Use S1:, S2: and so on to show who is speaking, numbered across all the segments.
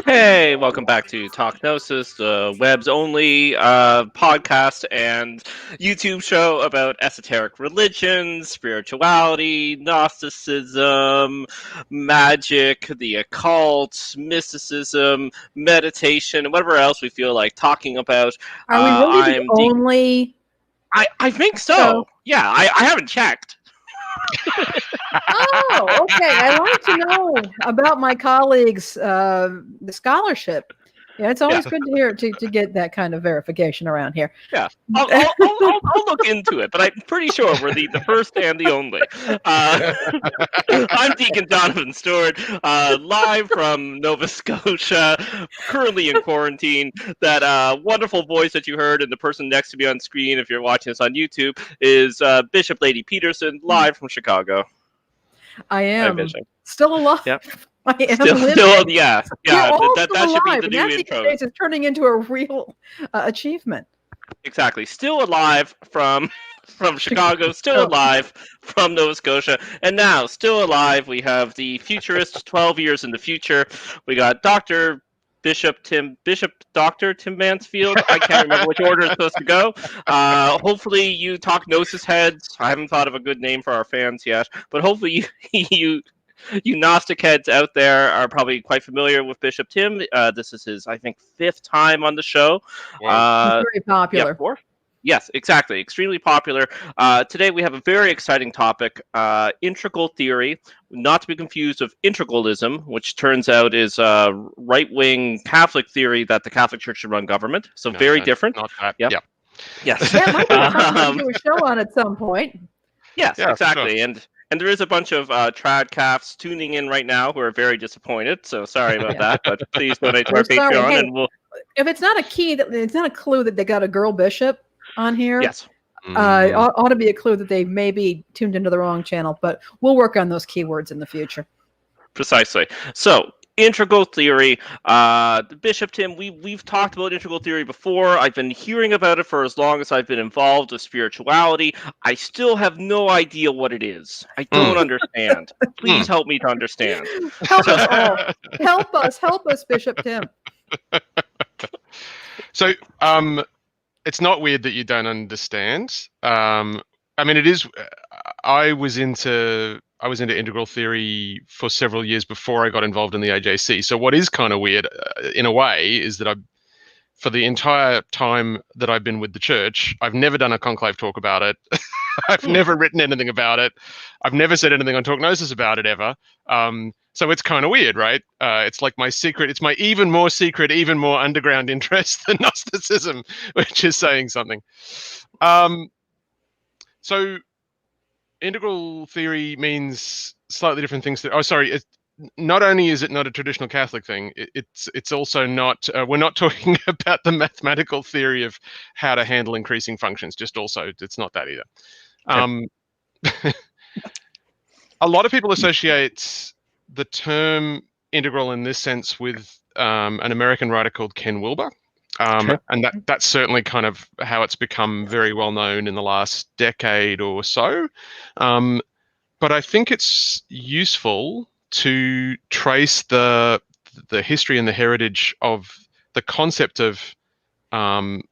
S1: Hey, welcome back to Talk Gnosis, the web's only podcast and YouTube show about esoteric religions, spirituality, Gnosticism, magic, the occult, mysticism, meditation, and whatever else we feel like talking about.
S2: Are we really the only?
S1: I think so.
S2: So-
S1: Yeah, I haven't checked.
S2: Oh, okay. I like to know about my colleagues' the scholarship. Yeah, it's always good to hear to get that kind of verification around here.
S1: Yeah, I'll look into it, but I'm pretty sure we're the first and the only. I'm Deacon Jonathan Stewart, live from Nova Scotia, currently in quarantine. That wonderful voice that you heard and the person next to me on screen, if you're watching this on YouTube, is Bishop Lady Peterson, live from Chicago.
S2: I am
S1: Bishop.
S2: still alive.
S1: Yep.
S2: I am
S1: Still, yeah.
S2: We're all
S1: That
S2: still
S1: should be
S2: alive,
S1: the
S2: and
S1: new
S2: that
S1: intro.
S2: is turning into a real achievement.
S1: Exactly. Still alive from Chicago, still alive from Nova Scotia, and now still alive. We have the futurist 12 years in the future. We got Bishop Tim Mansfield. I can't remember which order it's supposed to go. Hopefully you talk Gnosis heads. I haven't thought of a good name for our fans yet, but hopefully you Gnostic heads out there are probably quite familiar with Bishop Tim. This is his, I think, 5th time on the show.
S2: He's very popular.
S1: Yeah, 4th? Yes, exactly. Extremely popular. Today we have a very exciting topic, integral theory, not to be confused with integralism, which turns out is a right-wing Catholic theory that the Catholic Church should run government. So very different.
S3: Not that.
S1: Yep.
S3: Yeah.
S1: Yes.
S2: Yeah, might be something to do a show on at some point.
S1: Yes,
S3: Yeah,
S1: exactly.
S3: sure.
S1: And there is a bunch of trad calves tuning in right now who are very disappointed. So sorry about that, but please donate to our Patreon,
S2: Hey,
S1: and we'll.
S2: If it's not a key, it's not a clue that they got a girl bishop on here.
S1: Yes.
S2: Ought to be a clue that they may be tuned into the wrong channel, but we'll work on those keywords in the future.
S1: Precisely. So, integral theory. Bishop Tim, we've talked about integral theory before. I've been hearing about it for as long as I've been involved with spirituality. I still have no idea what it is. I don't understand. Please help me to understand.
S2: Help us all. Help us, Bishop Tim.
S3: So, it's not weird that you don't understand. I mean, it is. I was into integral theory for several years before I got involved in the AJC. So what is kind of weird, in a way, is that for the entire time that I've been with the church, I've never done a conclave talk about it. I've never written anything about it. I've never said anything on Talk Gnosis about it ever. So it's kind of weird, right? It's like my secret. It's my even more secret, even more underground interest than Gnosticism, which is saying something. So integral theory means slightly different things. Not only is it not a traditional Catholic thing, it's also not. We're not talking about the mathematical theory of how to handle increasing functions. It's not that either. A lot of people associate the term integral in this sense with an American writer called Ken Wilber. And that's certainly kind of how it's become very well known in the last decade or so. But I think it's useful to trace the history and the heritage of the concept of an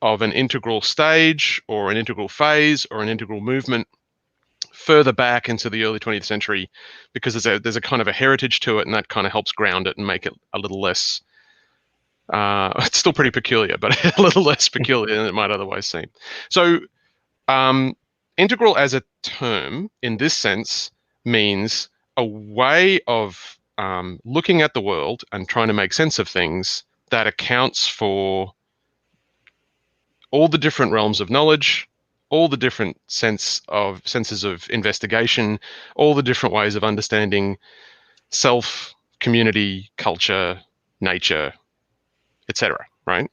S3: integral stage or an integral phase or an integral movement further back into the early 20th century, because there's a kind of a heritage to it, and that kind of helps ground it and make it a little less. It's still pretty peculiar, but a little less peculiar than it might otherwise seem. So, integral as a term in this sense means a way of looking at the world and trying to make sense of things that accounts for all the different realms of knowledge, all the different senses of investigation, all the different ways of understanding self, community, culture, nature, etc. Right?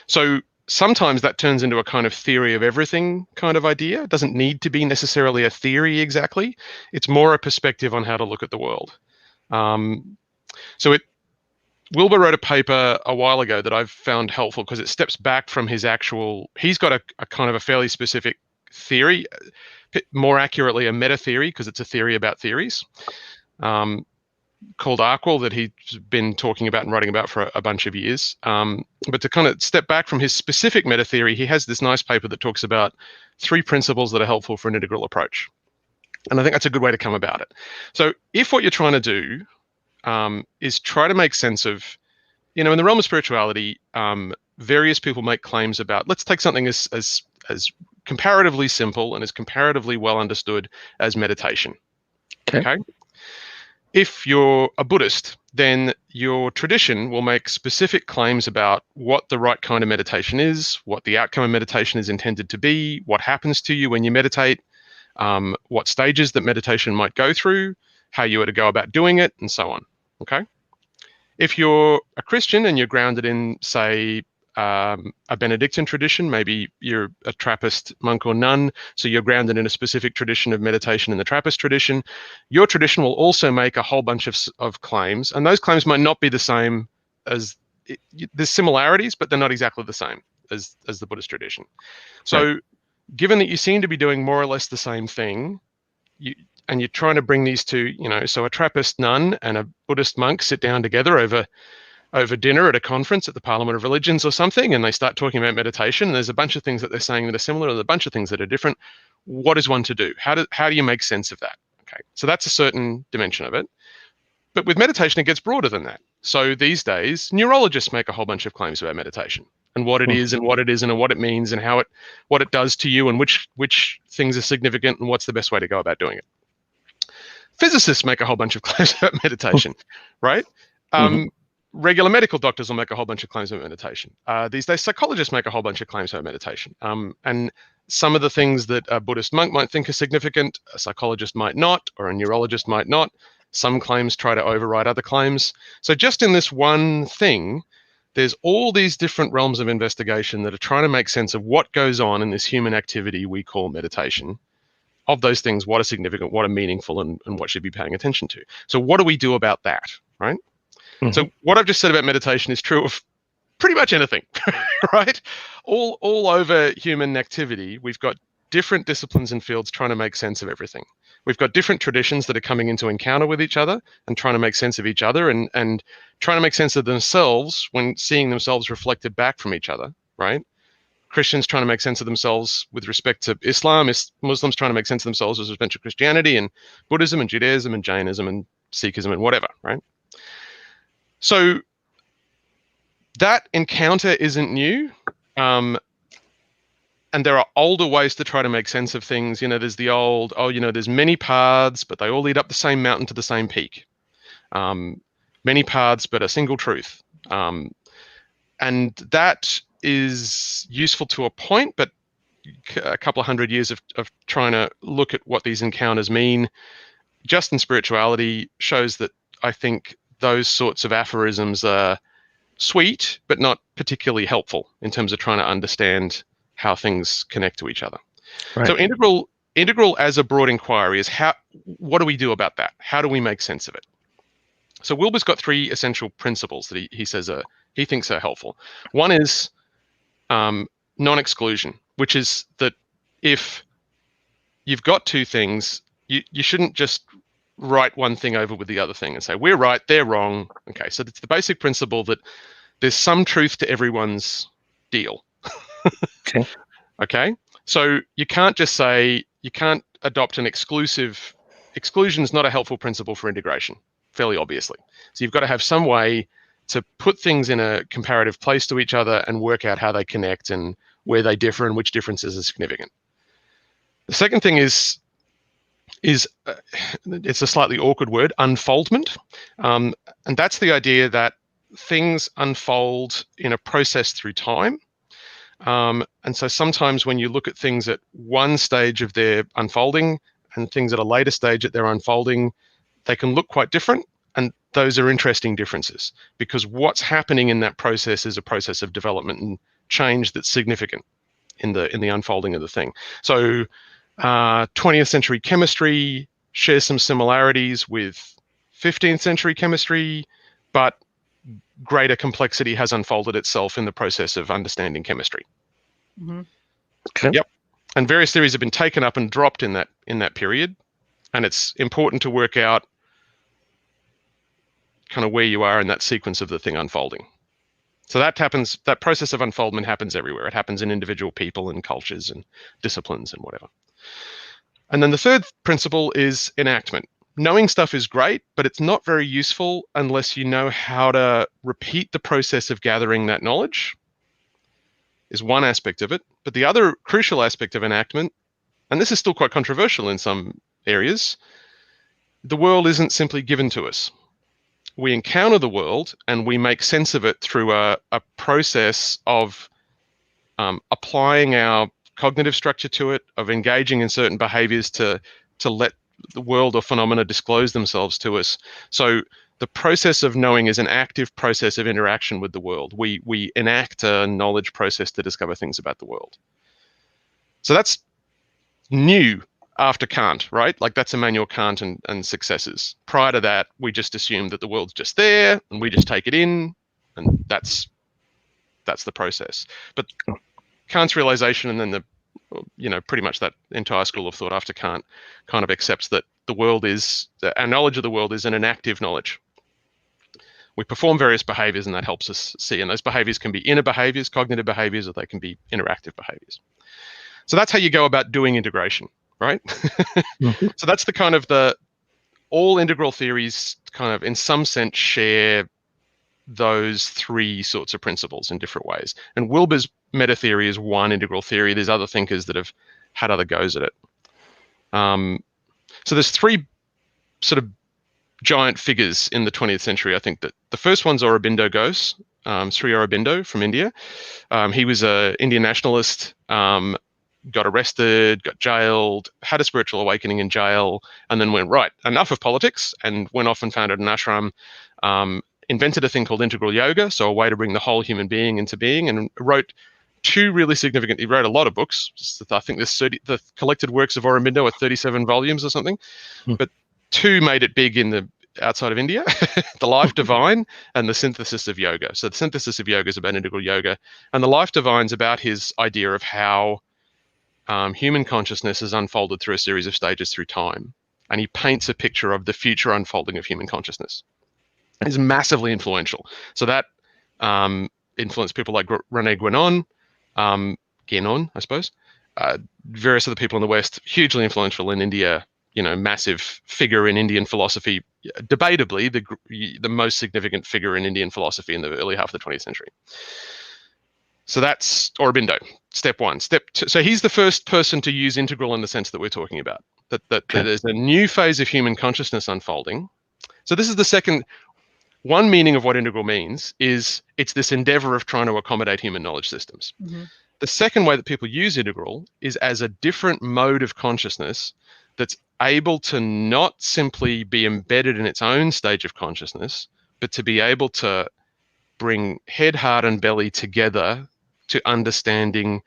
S3: So sometimes that turns into a kind of theory of everything kind of idea. It doesn't need to be necessarily a theory exactly. It's more a perspective on how to look at the world. Wilber wrote a paper a while ago that I've found helpful because it steps back from his actual. He's got a kind of a fairly specific theory, more accurately a meta theory, because it's a theory about theories. called Arkwell that he's been talking about and writing about for a bunch of years. But to kind of step back from his specific meta theory, he has this nice paper that talks about 3 principles that are helpful for an integral approach. And I think that's a good way to come about it. So if what you're trying to do is try to make sense of, in the realm of spirituality, various people make claims about, let's take something as comparatively simple and as comparatively well understood as meditation. Okay? If you're a Buddhist, then your tradition will make specific claims about what the right kind of meditation is, what the outcome of meditation is intended to be, what happens to you when you meditate, what stages that meditation might go through, how you are to go about doing it, and so on. Okay? If you're a Christian and you're grounded in, say, a Benedictine tradition, maybe you're a Trappist monk or nun, so you're grounded in a specific tradition of meditation in the Trappist tradition, your tradition will also make a whole bunch of claims, and those claims might not be the same as, there's similarities, but they're not exactly the same as the Buddhist tradition. So given that you seem to be doing more or less the same thing, and you're trying to bring these two, so a Trappist nun and a Buddhist monk sit down together over dinner at a conference at the Parliament of Religions or something, and they start talking about meditation, and there's a bunch of things that they're saying that are similar and a bunch of things that are different. What is one to do? How do you make sense of that? Okay, so that's a certain dimension of it. But with meditation, it gets broader than that. So these days, neurologists make a whole bunch of claims about meditation and what it is and what it isn't and what it means and what it does to you and which things are significant and what's the best way to go about doing it. Physicists make a whole bunch of claims about meditation, right? Regular medical doctors will make a whole bunch of claims about meditation. These days, psychologists make a whole bunch of claims about meditation. And some of the things that a Buddhist monk might think are significant, a psychologist might not, or a neurologist might not. Some claims try to override other claims. So just in this one thing, there's all these different realms of investigation that are trying to make sense of what goes on in this human activity we call meditation. Of those things, what are significant, what are meaningful, and what should be paying attention to. So what do we do about that, right? So what I've just said about meditation is true of pretty much anything, right? All over human activity, we've got different disciplines and fields trying to make sense of everything. We've got different traditions that are coming into encounter with each other and trying to make sense of each other and trying to make sense of themselves when seeing themselves reflected back from each other, right? Christians trying to make sense of themselves with respect to Islam, Muslims trying to make sense of themselves with respect to Christianity, and Buddhism and Judaism and Jainism and Sikhism and whatever, right? So that encounter isn't new. And there are older ways to try to make sense of things. There's the old, there's many paths, but they all lead up the same mountain to the same peak. Many paths, but a single truth. And that is useful to a point, but a couple of hundred years of trying to look at what these encounters mean, just in spirituality, shows that I think those sorts of aphorisms are sweet, but not particularly helpful in terms of trying to understand how things connect to each other. Right. So integral as a broad inquiry is what do we do about that? How do we make sense of it? So Wilber's got 3 essential principles that he says he thinks are helpful. One is non-exclusion, which is that if you've got 2 things, you shouldn't just write one thing over with the other thing and say, we're right, they're wrong. Okay, so it's the basic principle that there's some truth to everyone's deal. Okay, so you can't just say, you can't adopt an exclusive. Exclusion is not a helpful principle for integration, fairly obviously. So you've got to have some way to put things in a comparative place to each other and work out how they connect and where they differ and which differences are significant. The second thing is it's a slightly awkward word, unfoldment. And that's the idea that things unfold in a process through time. And so sometimes when you look at things at one stage of their unfolding and things at a later stage at their unfolding, they can look quite different. And those are interesting differences because what's happening in that process is a process of development and change that's significant in the unfolding of the thing. So 20th century chemistry shares some similarities with 15th century chemistry, but greater complexity has unfolded itself in the process of understanding chemistry. Okay. Yep. And various theories have been taken up and dropped in that period. And it's important to work out kind of where you are in that sequence of the thing unfolding. So that happens, that process of unfoldment happens everywhere. It happens in individual people and cultures and disciplines and whatever. And then the third principle is enactment. Knowing stuff is great, but it's not very useful unless you know how to repeat the process of gathering that knowledge, is one aspect of it. But the other crucial aspect of enactment, and this is still quite controversial in some areas, the world isn't simply given to us. We encounter the world and we make sense of it through a process of applying our cognitive structure to it, of engaging in certain behaviors to let the world or phenomena disclose themselves to us. So the process of knowing is an active process of interaction with the world. We enact a knowledge process to discover things about the world. So that's new after Kant, right? Like that's Immanuel Kant and successors. Prior to that, we just assumed that the world's just there and we just take it in, and that's the process. But Kant's realization, and then pretty much that entire school of thought after Kant kind of accepts that the world is, our knowledge of the world is an enactive knowledge. We perform various behaviors and that helps us see, and those behaviors can be inner behaviors, cognitive behaviors, or they can be interactive behaviors. So that's how you go about doing integration, right? Mm-hmm. So that's the kind of all integral theories kind of in some sense share those three sorts of principles in different ways. And Wilber's meta theory is one integral theory. There's other thinkers that have had other goes at it. So there's three sort of giant figures in the 20th century. I think that the first one's Aurobindo Ghosh, Sri Aurobindo from India. He was an Indian nationalist, got arrested, got jailed, had a spiritual awakening in jail, and then went, right, enough of politics, and went off and founded an ashram, invented a thing called integral yoga, so a way to bring the whole human being into being, and wrote two really significant, he wrote a lot of books. I think the collected works of Aurobindo are 37 volumes or something, but two made it big outside of India, The Life Divine and The Synthesis of Yoga. So The Synthesis of Yoga is about integral yoga, and The Life Divine is about his idea of how human consciousness is unfolded through a series of stages through time. And he paints a picture of the future unfolding of human consciousness. It's massively influential. So that influenced people like René Guénon, I suppose, various other people in the West, hugely influential in India, massive figure in Indian philosophy, debatably the most significant figure in Indian philosophy in the early half of the 20th century. So that's Aurobindo, step one. Step two, so he's the first person to use integral in the sense that we're talking about, that there's a new phase of human consciousness unfolding. So this is the second. One meaning of what integral means is it's this endeavor of trying to accommodate human knowledge systems. Mm-hmm. The second way that people use integral is as a different mode of consciousness that's able to not simply be embedded in its own stage of consciousness, but to be able to bring head, heart, and belly together to understanding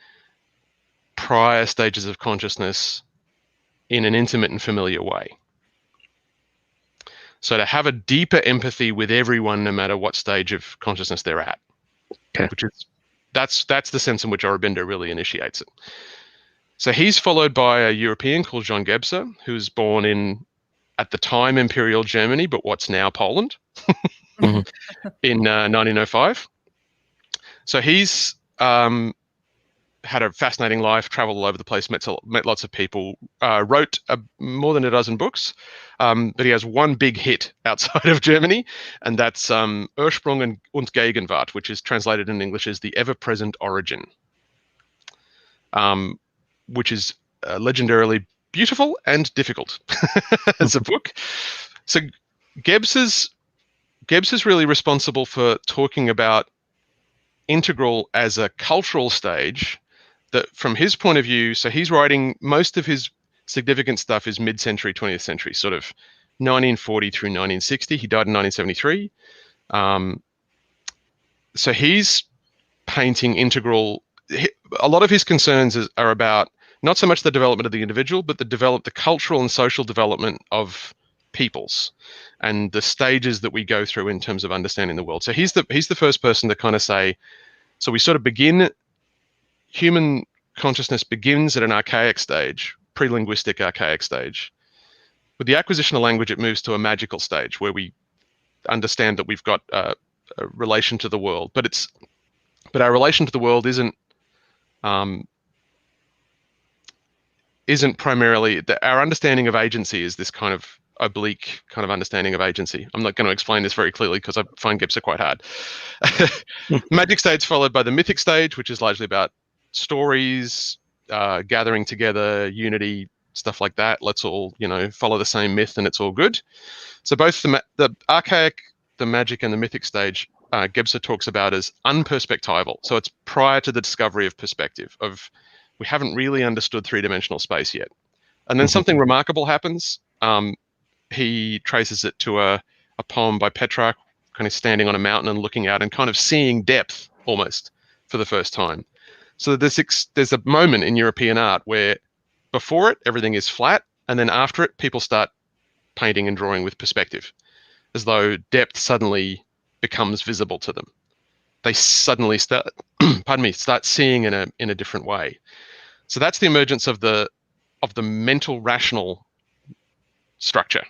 S3: prior stages of consciousness in an intimate and familiar way. So to have a deeper empathy with everyone, no matter what stage of consciousness they're at, which is that's the sense in which Aurobindo really initiates it. So he's followed by a European called John Gebser, who was born in, at the time, Imperial Germany, but what's now Poland, in 1905. So he's had a fascinating life, traveled all over the place, met lots of people, wrote more than a dozen books, but he has one big hit outside of Germany, and that's Ursprung und Gegenwart, which is translated in English as The Ever-Present Origin, which is legendarily beautiful and difficult as a book. So Gebser's really responsible for talking about integral as a cultural stage that from his point of view, so he's writing most of his significant stuff is mid-century, 20th century, sort of 1940 through 1960. He died in 1973. So he's painting integral. A lot of his concerns are about not so much the development of the individual, but the cultural and social development of peoples and the stages that we go through in terms of understanding the world. So he's the first person to kind of say, so we sort of begin, human consciousness begins at an archaic stage, pre-linguistic archaic stage. With the acquisition of language, it moves to a magical stage where we understand that we've got a relation to the world, but our relation to the world isn't primarily our understanding of agency is this kind of oblique kind of understanding of agency. I'm not going to explain this very clearly because I find Gebser quite hard. Magic stage followed by the mythic stage, which is largely about stories, gathering together, unity, stuff like that. Let's all, follow the same myth and it's all good. So both the archaic, the magic, and the mythic stage, Gebser talks about as unperspectival. So it's prior to the discovery of perspective, we haven't really understood three-dimensional space yet. And then something remarkable happens. He traces it to a poem by Petrarch, kind of standing on a mountain and looking out and kind of seeing depth almost for the first time. So there's a moment in European art where before it, everything is flat, and then after it, people start painting and drawing with perspective, as though depth suddenly becomes visible to them. They suddenly start seeing in a different way. So that's the emergence of the mental rational structure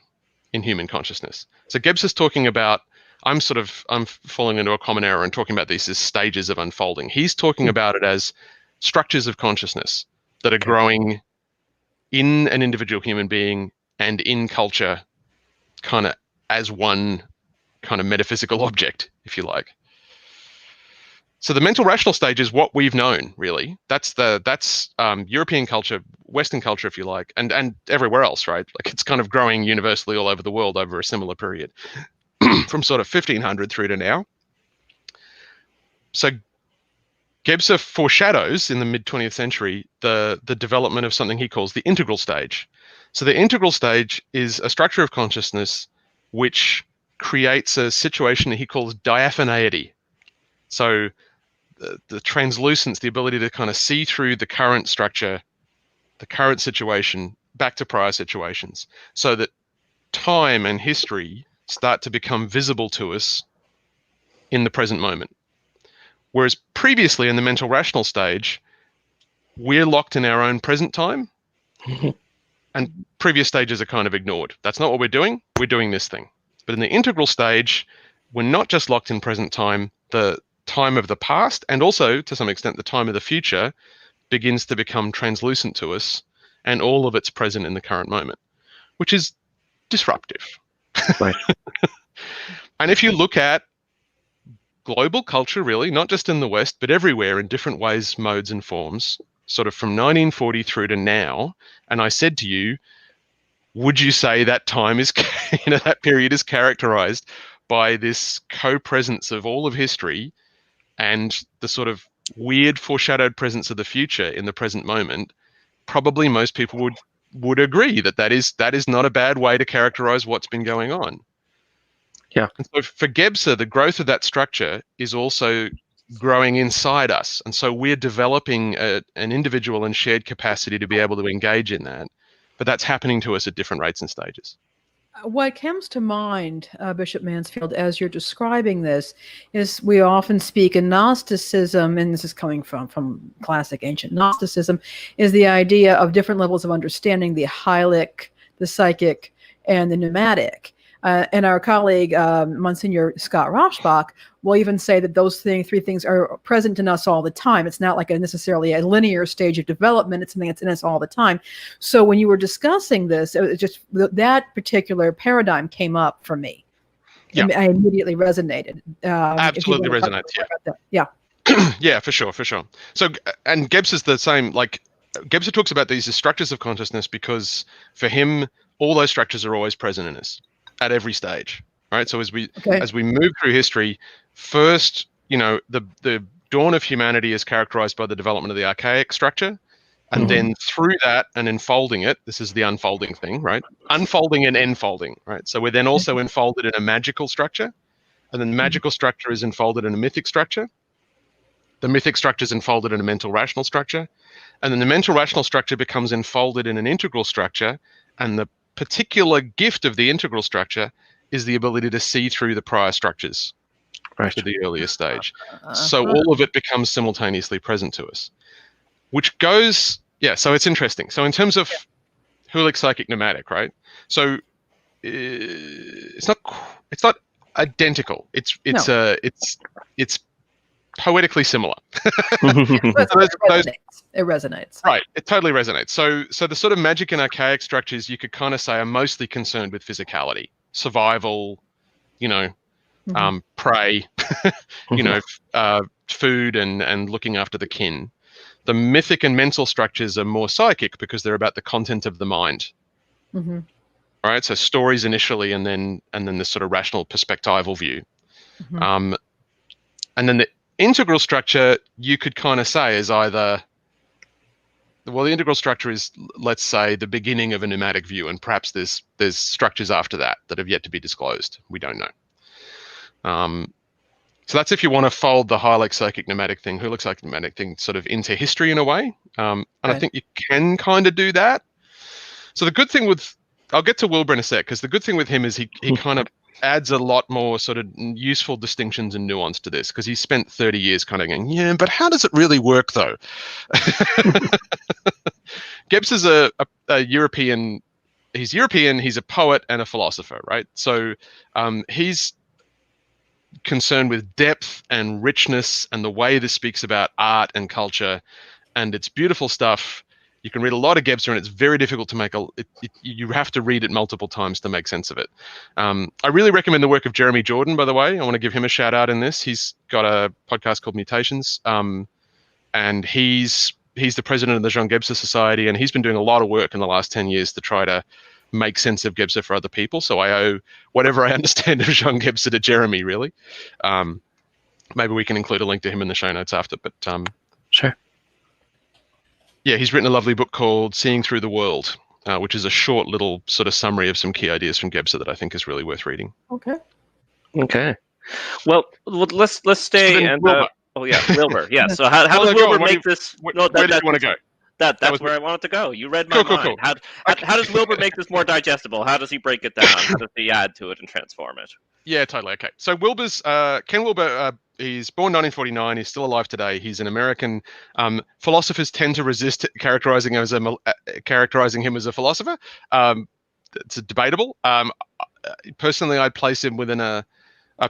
S3: in human consciousness. So Gebser's talking about, I'm falling into a common error and talking about these as stages of unfolding. He's talking about it as structures of consciousness that are growing in an individual human being and in culture, kind of as one kind of metaphysical object, if you like. So the mental rational stage is what we've known, really. That's European culture, Western culture, if you like, and everywhere else, right? Like it's kind of growing universally all over the world over a similar period, from sort of 1500 through to now. So Gebser foreshadows in the mid-20th century the development of something he calls the integral stage. So the integral stage is a structure of consciousness which creates a situation that he calls diaphaneity. So the translucence, the ability to kind of see through the current structure, the current situation, back to prior situations, so that time and history start to become visible to us in the present moment. Whereas previously in the mental rational stage, we're locked in our own present time, and previous stages are kind of ignored. That's not what we're doing. We're doing this thing. But in the integral stage, we're not just locked in present time. The time of the past, and also to some extent the time of the future, begins to become translucent to us, and all of it's present in the current moment, which is disruptive.
S4: Right.
S3: And if you look at global culture, really, not just in the West, but everywhere in different ways, modes, and forms, sort of from 1940 through to now, and I said to you, would you say that time is, that period is characterized by this co-presence of all of history and the sort of weird foreshadowed presence of the future in the present moment? Probably most people would agree that is not a bad way to characterize what's been going on.
S4: Yeah.
S3: And so for Gebser, the growth of that structure is also growing inside us. And so we're developing an individual and shared capacity to be able to engage in that. But that's happening to us at different rates and stages.
S2: What comes to mind, Bishop Mansfield, as you're describing this, is we often speak in Gnosticism, and this is coming from classic ancient Gnosticism, is the idea of different levels of understanding: the hylic, the psychic, and the pneumatic. And our colleague, Monsignor Scott Roshbach, will even say that those three things are present in us all the time. It's not like necessarily a linear stage of development. It's something that's in us all the time. So when you were discussing this, it just that particular paradigm came up for me.
S3: Yeah.
S2: I immediately resonated.
S3: Absolutely resonates,
S2: yeah.
S3: Yeah, for sure. So, and Gebser's the same, like, Gebser talks about these as structures of consciousness because for him, all those structures are always present in us at every stage, right? So as we move through history, first, the dawn of humanity is characterized by the development of the archaic structure, and then through that and enfolding it, this is the unfolding thing, right? Unfolding and enfolding, right? So we're then also enfolded in a magical structure, and then the magical structure is enfolded in a mythic structure. The mythic structure is enfolded in a mental rational structure, and then the mental rational structure becomes enfolded in an integral structure, and the particular gift of the integral structure is the ability to see through the prior structures to the earlier stage. So all of it becomes simultaneously present to us, which goes, so it's interesting. So in terms of hylic, psychic, pneumatic, right? So it's not identical. It's
S2: No.
S3: it's poetically similar.
S2: It resonates.
S3: Right, it totally resonates. So the sort of magic and archaic structures you could kind of say are mostly concerned with physicality, survival, prey, food and looking after the kin. The mythic and mental structures are more psychic because they're about the content of the mind.
S2: Mm-hmm.
S3: Right, so stories initially, and then this sort of rational perspectival view.
S2: Mm-hmm.
S3: And then the integral structure you could kind of say is either, well, the integral structure is, let's say, the beginning of a pneumatic view, and perhaps there's structures after that have yet to be disclosed. We don't know. So that's if you want to fold the Hylek psychic pneumatic thing, Hylek pneumatic thing, sort of into history in a way. And I think you can kind of do that. So the good thing with, I'll get to Wilber in a sec, because the good thing with him is he kind of adds a lot more sort of useful distinctions and nuance to this, because he spent 30 years kind of going, yeah, but how does it really work though? Gibbs is a European, he's European, he's a poet and a philosopher, right? So he's concerned with depth and richness and the way this speaks about art and culture, and it's beautiful stuff. You can read a lot of Gebser, and it's very difficult to make you have to read it multiple times to make sense of it. I really recommend the work of Jeremy Jordan, by the way. I want to give him a shout out in this. He's got a podcast called Mutations, and he's the president of the Jean Gebser Society, and he's been doing a lot of work in the last 10 years to try to make sense of Gebser for other people. So I owe whatever I understand of Jean Gebser to Jeremy, really. Maybe we can include a link to him in the show notes after, but
S4: sure.
S3: Yeah, he's written a lovely book called Seeing Through the World, which is a short little sort of summary of some key ideas from Gebser that I think is really worth reading.
S1: Okay. Well, let's stay and
S3: Wilber.
S1: Wilber. Yeah. So how does Wilber make this?
S3: Where do you want to go?
S1: That's where I wanted to go. You read my mind.
S3: Cool.
S1: How does Wilber make this more digestible? How does he break it down? How does he add to it and transform it?
S3: Yeah, totally. Okay. So Wilber's Ken Wilber. He's born 1949. He's still alive today. He's an American. Philosophers tend to resist characterizing him as a philosopher. It's debatable. Personally, I'd place him within a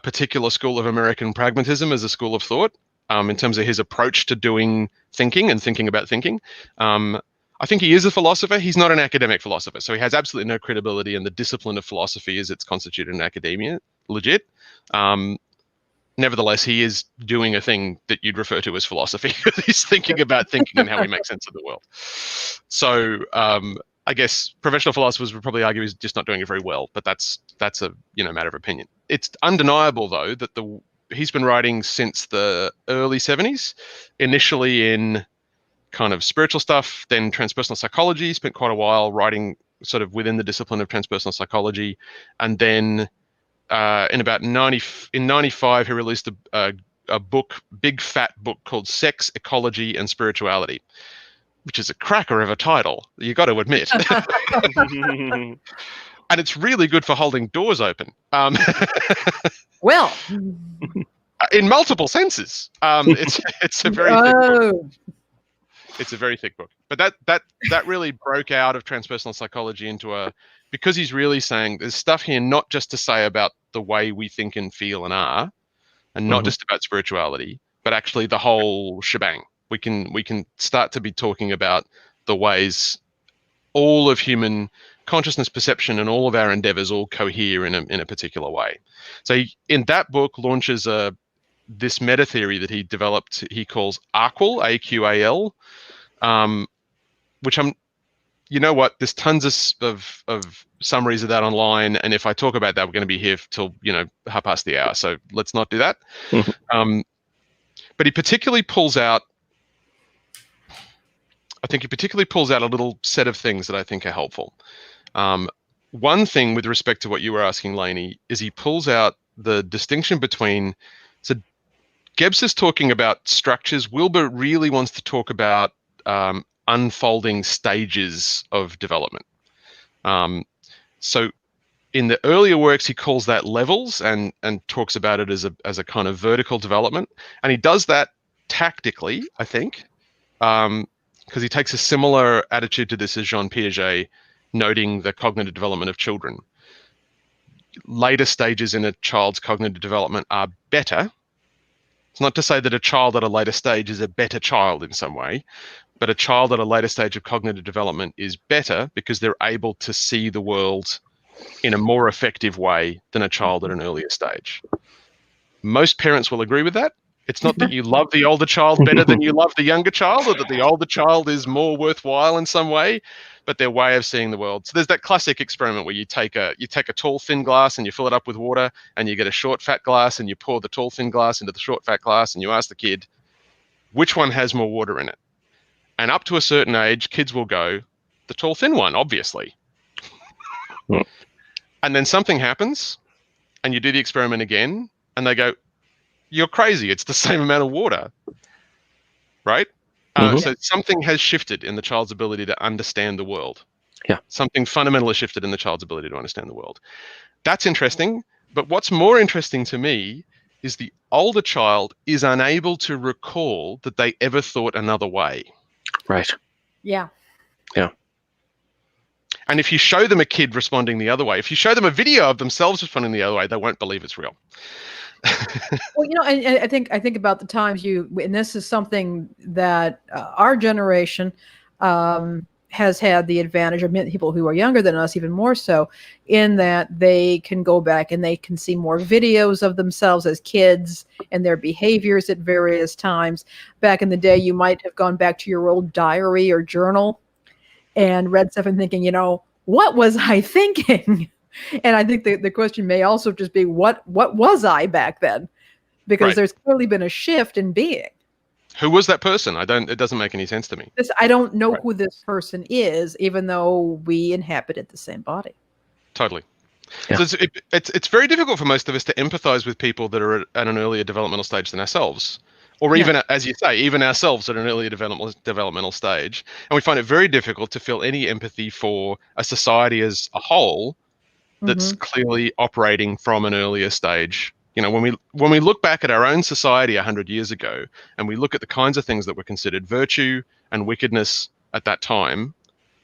S3: particular school of American pragmatism as a school of thought. In terms of his approach to doing thinking and thinking about thinking. I think he is a philosopher. He's not an academic philosopher, so he has absolutely no credibility in the discipline of philosophy as it's constituted in academia, legit. Nevertheless, he is doing a thing that you'd refer to as philosophy. He's thinking about thinking and how we make sense of the world. So I guess professional philosophers would probably argue he's just not doing it very well, but that's a matter of opinion. It's undeniable, though, that he's been writing since the early 70s, initially in kind of spiritual stuff, then transpersonal psychology, spent quite a while writing sort of within the discipline of transpersonal psychology. And then in 95, he released a book, big fat book called Sex, Ecology and Spirituality, which is a cracker of a title, you got to admit. And it's really good for holding doors open.
S2: Well,
S3: in multiple senses. It's a very thick book. It's a very thick book. But that really broke out of transpersonal psychology into because he's really saying there's stuff here not just to say about the way we think and feel and are, and not just about spirituality, but actually the whole shebang. We can start to be talking about the ways all of human consciousness, perception, and all of our endeavors all cohere in a particular way. So in that book launches this meta theory that he developed. He calls AQAL, AQAL, which there's tons of summaries of that online, and if I talk about that, we're going to be here till 1:30. So let's not do that. But he particularly pulls out. I think he particularly pulls out a little set of things that I think are helpful. One thing with respect to what you were asking, Lainey, is he pulls out the distinction between. So Gebser's talking about structures. Wilber really wants to talk about unfolding stages of development. So in the earlier works, he calls that levels and talks about it as a kind of vertical development. And he does that tactically, I think, because he takes a similar attitude to this as Jean Piaget, noting the cognitive development of children. later stages in a child's cognitive development are better. It's not to say that a child at a later stage is a better child in some way, but a child at a later stage of cognitive development is better because they're able to see the world in a more effective way than a child at an earlier stage. Most parents will agree with that. It's not that you love the older child better than you love the younger child, or that the older child is more worthwhile in some way, but their way of seeing the world. So there's that classic experiment where you take a tall thin glass and you fill it up with water, and you get a short fat glass and you pour the tall thin glass into the short fat glass, and you ask the kid which one has more water in it. And up to a certain age, kids will go, the tall thin one, obviously. And then something happens, and you do the experiment again, and they go, you're crazy. It's the same amount of water, right? So something has shifted in the child's ability to understand the world.
S4: Yeah.
S3: Something fundamental has shifted in the child's ability to understand the world. That's interesting. But what's more interesting to me is the older child is unable to recall that they ever thought another way.
S4: Right.
S2: Yeah.
S4: Yeah.
S3: And if you show them a kid responding the other way, if you show them a video of themselves responding the other way, they won't believe it's real.
S2: Well, and I think about the times and this is something that our generation has had the advantage of people who are younger than us, even more so, in that they can go back and they can see more videos of themselves as kids and their behaviors at various times. Back in the day, you might have gone back to your old diary or journal and read stuff and thinking, what was I thinking? And I think the question may also just be, what was I back then? Because there's clearly been a shift in being.
S3: Who was that person? It doesn't make any sense to me.
S2: I don't know who this person is, even though we inhabited the same body.
S3: Totally.
S4: Yeah.
S3: So it's very difficult for most of us to empathize with people that are at an earlier developmental stage than ourselves. Or even, as you say, even ourselves at an earlier developmental stage. And we find it very difficult to feel any empathy for a society as a whole that's clearly operating from an earlier stage. When we look back at our own society 100 years ago, and we look at the kinds of things that were considered virtue and wickedness at that time,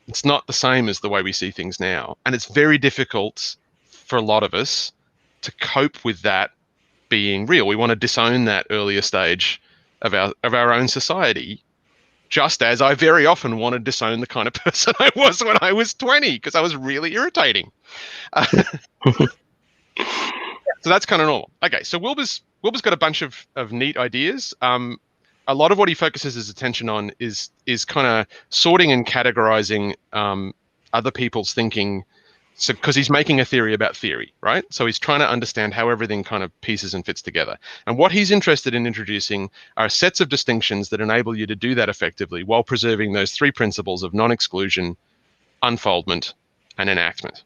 S3: it's not the same as the way we see things now. And it's very difficult for a lot of us to cope with that being real. We want to disown that earlier stage of our own society, just as I very often want to disown the kind of person I was when I was 20, because I was really irritating. So that's kind of normal. Okay, so Wilber's got a bunch of neat ideas. A lot of what he focuses his attention on is kind of sorting and categorizing other people's thinking. So, because he's making a theory about theory, right? So he's trying to understand how everything kind of pieces and fits together. And what he's interested in introducing are sets of distinctions that enable you to do that effectively while preserving those three principles of non-exclusion, unfoldment, and enactment.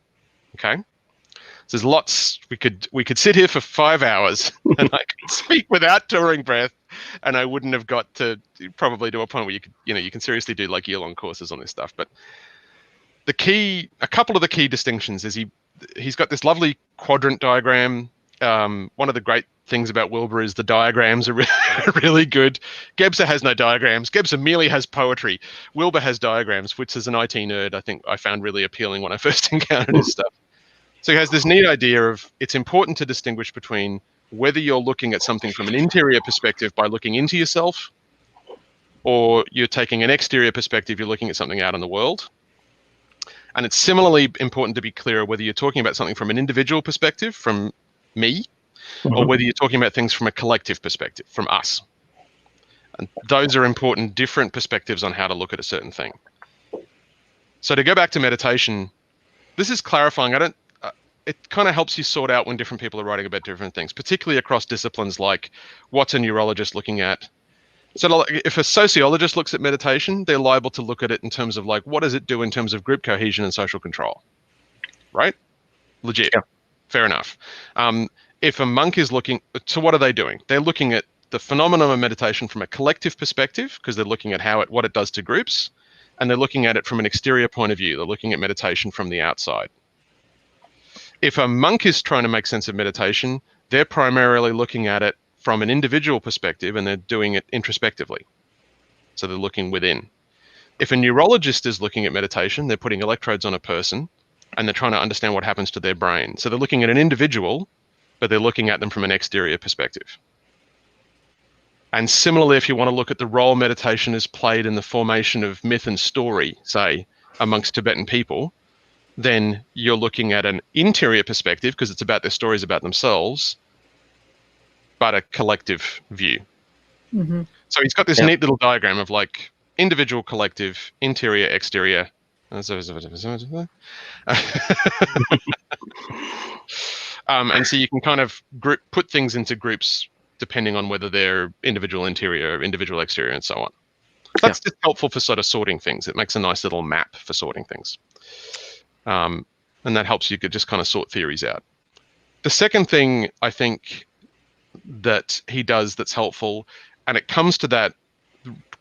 S3: Okay? So there's lots. We could sit here for 5 hours and I could speak without drawing breath, and I wouldn't have got to probably to a point where you can seriously do like year-long courses on this stuff. But a couple of the key distinctions is he's got this lovely quadrant diagram. One of the great things about Wilber is the diagrams are really good. Gebser has no diagrams. Gebser merely has poetry. Wilber has diagrams, which as an IT nerd, I think I found really appealing when I first encountered his stuff. So he has this neat idea of it's important to distinguish between whether you're looking at something from an interior perspective by looking into yourself, or you're taking an exterior perspective, you're looking at something out in the world. And it's similarly important to be clear whether you're talking about something from an individual perspective, from me, or whether you're talking about things from a collective perspective, from us. And those are important, different perspectives on how to look at a certain thing. So to go back to meditation, this is clarifying. It kind of helps you sort out when different people are writing about different things, particularly across disciplines like what's a neurologist looking at. So if a sociologist looks at meditation, they're liable to look at it in terms of like, what does it do in terms of group cohesion and social control, right? Legit. Yeah. Fair enough. If a monk is looking, so what are they doing? They're looking at the phenomenon of meditation from a collective perspective, because they're looking at what it does to groups, and they're looking at it from an exterior point of view. They're looking at meditation from the outside. If a monk is trying to make sense of meditation, they're primarily looking at it from an individual perspective, and they're doing it introspectively. So they're looking within. If a neurologist is looking at meditation, they're putting electrodes on a person, and they're trying to understand what happens to their brain. So they're looking at an individual, but they're looking at them from an exterior perspective. And similarly, if you want to look at the role meditation is played in the formation of myth and story, say, amongst Tibetan people, then you're looking at an interior perspective because it's about their stories about themselves, but a collective view.
S2: Mm-hmm.
S3: So he's got this neat little diagram of like individual, collective, interior, exterior. And so you can kind of put things into groups depending on whether they're individual interior, individual exterior, and so on. So that's just helpful for sort of sorting things. It makes a nice little map for sorting things. And that helps you just kind of sort theories out. The second thing I think that he does that's helpful, and it comes to that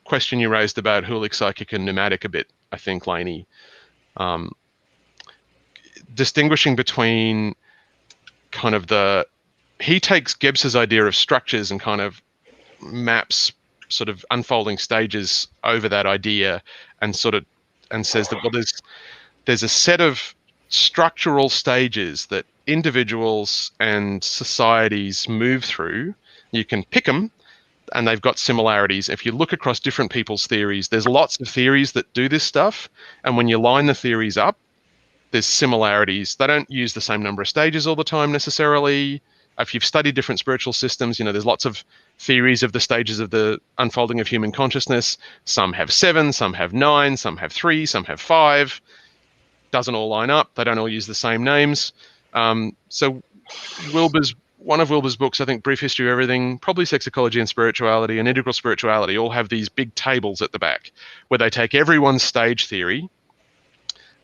S3: question you raised about hoolic, psychic, and pneumatic a bit, I think, Lainey, distinguishing between kind of he takes Gibbs's idea of structures and kind of maps sort of unfolding stages over that idea and says that, well, there's a set of structural stages that individuals and societies move through. You can pick them and they've got similarities. If you look across different people's theories, there's lots of theories that do this stuff. And when you line the theories up, there's similarities. They don't use the same number of stages all the time necessarily. If you've studied different spiritual systems, there's lots of theories of the stages of the unfolding of human consciousness. Some have 7, some have 9, some have 3, some have 5. Doesn't all line up. They don't all use the same names. So one of Wilber's books, I think Brief History of Everything, probably Sex, Ecology and Spirituality and Integral Spirituality all have these big tables at the back where they take everyone's stage theory,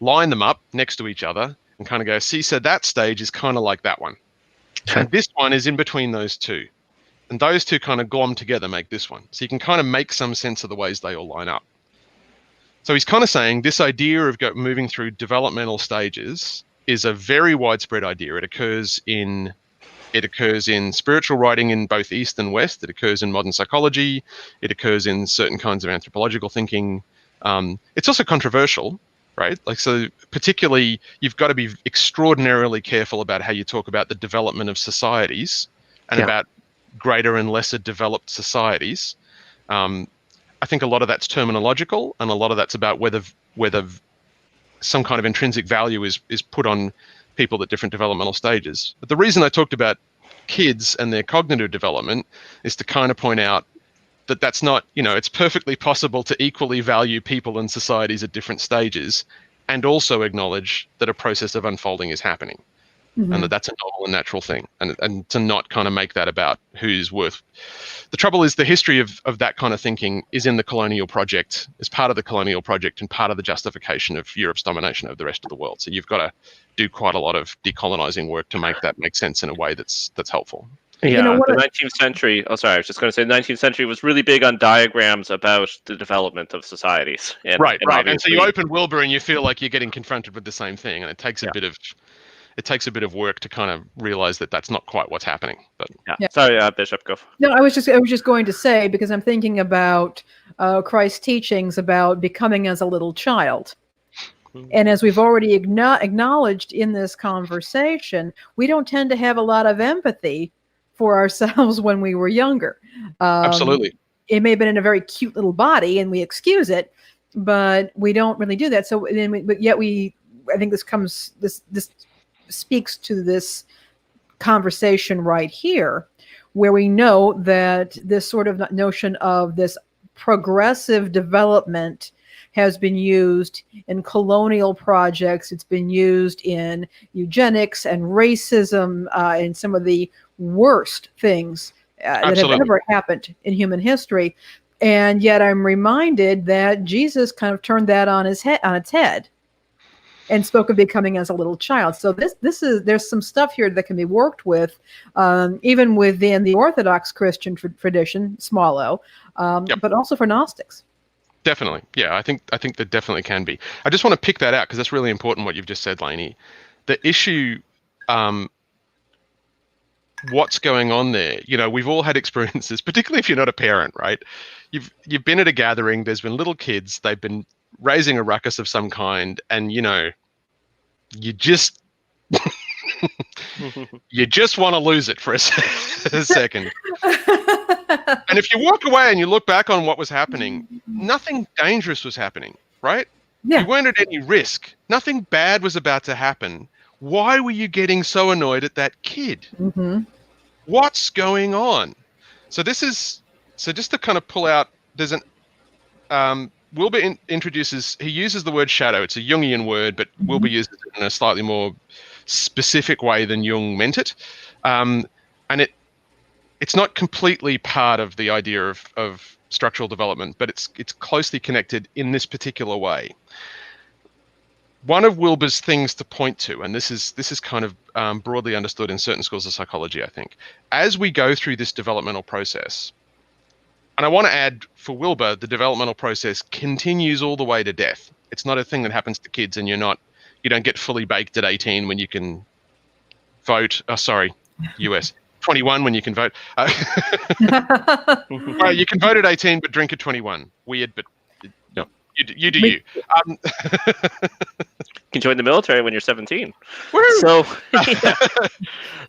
S3: line them up next to each other and kind of go, see, so that stage is kind of like that one. And this one is in between those two. And those two kind of glom together, make this one. So you can kind of make some sense of the ways they all line up. So he's kind of saying this idea of moving through developmental stages is a very widespread idea. It occurs in spiritual writing in both East and West. It occurs in modern psychology. It occurs in certain kinds of anthropological thinking. It's also controversial, right? So particularly, you've got to be extraordinarily careful about how you talk about the development of societies and about greater and lesser developed societies. I think a lot of that's terminological, and a lot of that's about whether some kind of intrinsic value is put on people at different developmental stages. But the reason I talked about kids and their cognitive development is to kind of point out that that's not, it's perfectly possible to equally value people and societies at different stages and also acknowledge that a process of unfolding is happening. Mm-hmm. And that's a normal and natural thing, and to not kind of make that about who's worth. The trouble is the history of that kind of thinking is in the colonial project, is part of the colonial project and part of the justification of Europe's domination of the rest of the world. So you've got to do quite a lot of decolonizing work to make that make sense in a way that's helpful.
S1: Yeah, the 19th century, I was just going to say the 19th century was really big on diagrams about the development of societies.
S3: Right. And so you open Wilber and you feel like you're getting confronted with the same thing, and it takes a bit of work to kind of realize that that's not quite what's happening. But
S1: sorry, Bishop, go.
S2: No, I was just going to say, because I'm thinking about Christ's teachings about becoming as a little child. And as we've already acknowledged in this conversation, we don't tend to have a lot of empathy for ourselves when we were younger.
S3: Absolutely.
S2: It may have been in a very cute little body, and we excuse it, but we don't really do that. So, but yet I think this speaks to this conversation right here, where we know that this sort of notion of this progressive development has been used in colonial projects. It's been used in eugenics and racism, and some of the worst things that have ever happened in human history. And yet I'm reminded that Jesus kind of turned that on its head and spoke of becoming as a little child. So there's some stuff here that can be worked with, even within the Orthodox Christian tradition, small o, but also for Gnostics.
S3: Definitely. Yeah, I think there definitely can be. I just want to pick that out because that's really important what you've just said, Lainey. The issue, what's going on there? We've all had experiences, particularly if you're not a parent, right? You've been at a gathering, there's been little kids, they've been raising a ruckus of some kind, and you just you just want to lose it for a second. And if you walk away and you look back on what was happening, nothing dangerous was happening, right?
S2: Yeah.
S3: You weren't at any risk. Nothing bad was about to happen. Why were you getting so annoyed at that kid?
S2: Mm-hmm.
S3: What's going on? So just to kind of pull out, there's an Wilber introduces, he uses the word shadow. It's a Jungian word, but Wilber uses it in a slightly more specific way than Jung meant it. And it's not completely part of the idea of structural development, but it's closely connected in this particular way. One of Wilber's things to point to, and this is kind of broadly understood in certain schools of psychology, I think, as we go through this developmental process, and I want to add for Wilber, the developmental process continues all the way to death. It's not a thing that happens to kids, and you don't get fully baked at 18 when you can vote. US 21 when you can vote. Well, you can vote at 18, but drink at 21. Weird, but no, you do you.
S1: You can join the military when you're 17.
S3: Woo!
S1: So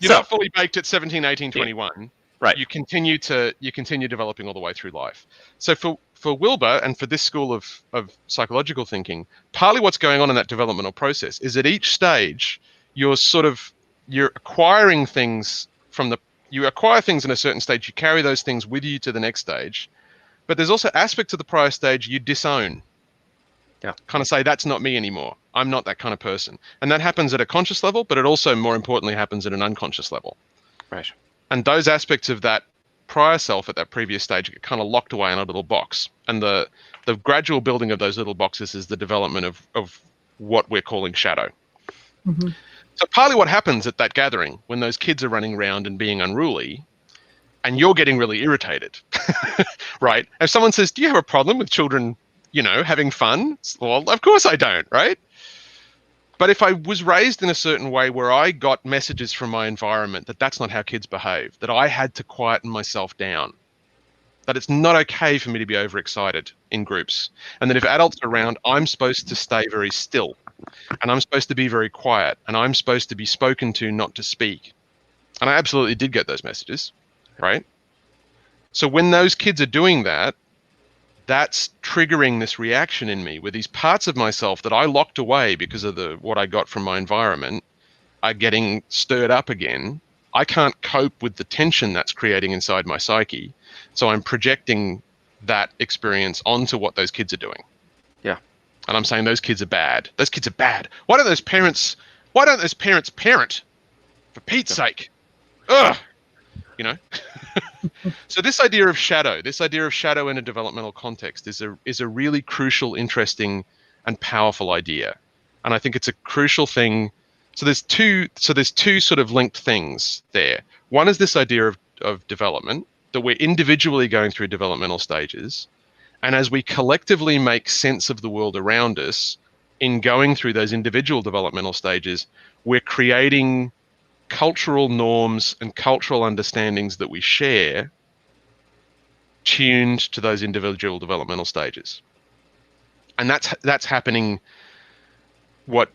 S3: you're not fully baked at 17, 18, 21.
S1: Right.
S3: You continue developing all the way through life. So for Wilber and for this school of psychological thinking, partly what's going on in that developmental process is at each stage you're acquiring things you acquire things in a certain stage, you carry those things with you to the next stage, but there's also aspects of the prior stage you disown.
S4: Yeah.
S3: Kind of say, that's not me anymore. I'm not that kind of person. And that happens at a conscious level, but it also, more importantly, happens at an unconscious level.
S4: Right.
S3: And those aspects of that prior self at that previous stage get kind of locked away in a little box. And the gradual building of those little boxes is the development of what we're calling shadow.
S2: Mm-hmm.
S3: So partly what happens at that gathering when those kids are running around and being unruly and you're getting really irritated, right? If someone says, do you have a problem with children, having fun? Well, of course I don't, right? But if I was raised in a certain way where I got messages from my environment that that's not how kids behave, that I had to quieten myself down, that it's not okay for me to be overexcited in groups, and that if adults are around, I'm supposed to stay very still, and I'm supposed to be very quiet, and I'm supposed to be spoken to, not to speak. And I absolutely did get those messages, right? So when those kids are doing that, that's triggering this reaction in me where these parts of myself that I locked away because of what I got from my environment are getting stirred up again. I can't cope with the tension that's creating inside my psyche. So I'm projecting that experience onto what those kids are doing.
S4: Yeah.
S3: And I'm saying those kids are bad. Those kids are bad. Why don't those parents parent? For Pete's sake. Ugh. So this idea of shadow in a developmental context is a really crucial, interesting, and powerful idea. And I think it's a crucial thing. So there's two sort of linked things there. One is this idea of development, that we're individually going through developmental stages. And as we collectively make sense of the world around us in going through those individual developmental stages, we're creating cultural norms and cultural understandings that we share tuned to those individual developmental stages. And that's happening. What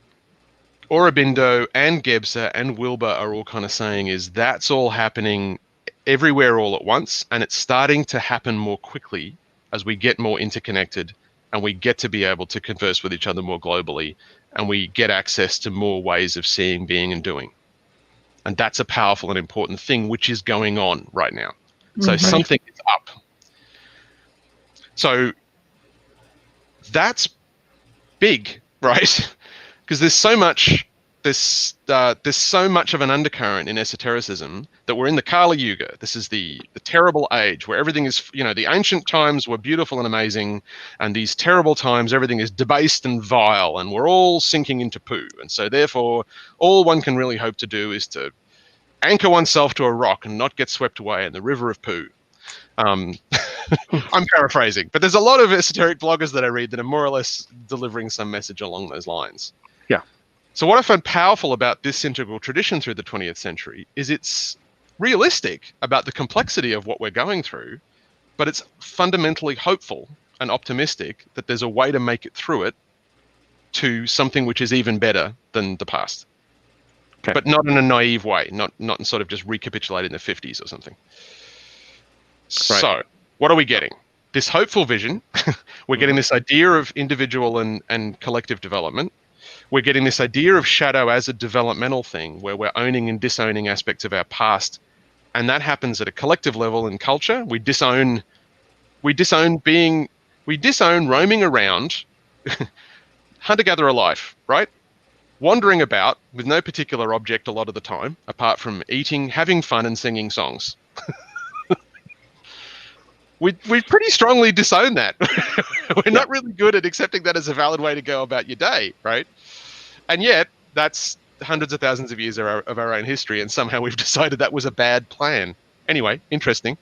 S3: Aurobindo and Gebser and Wilber are all kind of saying is that's all happening everywhere all at once, and it's starting to happen more quickly as we get more interconnected and we get to be able to converse with each other more globally, and we get access to more ways of seeing, being, and doing. And that's a powerful and important thing which is going on right now. So something is up. So that's big, right? Because there's so much of an undercurrent in esotericism that we're in the Kali Yuga. This is the terrible age where everything is, the ancient times were beautiful and amazing, and these terrible times, everything is debased and vile, and we're all sinking into poo. And so therefore, all one can really hope to do is to anchor oneself to a rock and not get swept away in the river of poo. I'm paraphrasing, but there's a lot of esoteric bloggers that I read that are more or less delivering some message along those lines.
S4: Yeah.
S3: So what I find powerful about this integral tradition through the 20th century is it's realistic about the complexity of what we're going through, but it's fundamentally hopeful and optimistic that there's a way to make it through it to something which is even better than the past.
S4: Okay.
S3: But not in a naive way, not in sort of just recapitulating the 50s or something. So, what are we getting? This hopeful vision. We're getting this idea of individual and collective development. We're getting this idea of shadow as a developmental thing, where we're owning and disowning aspects of our past, and that happens at a collective level in culture. We disown roaming around, hunter-gatherer life, right? Wandering about with no particular object a lot of the time, apart from eating, having fun, and singing songs. We pretty strongly disown that. We're not really good at accepting that as a valid way to go about your day, right? And yet, that's hundreds of thousands of years of our own history, and somehow we've decided that was a bad plan. Anyway, interesting.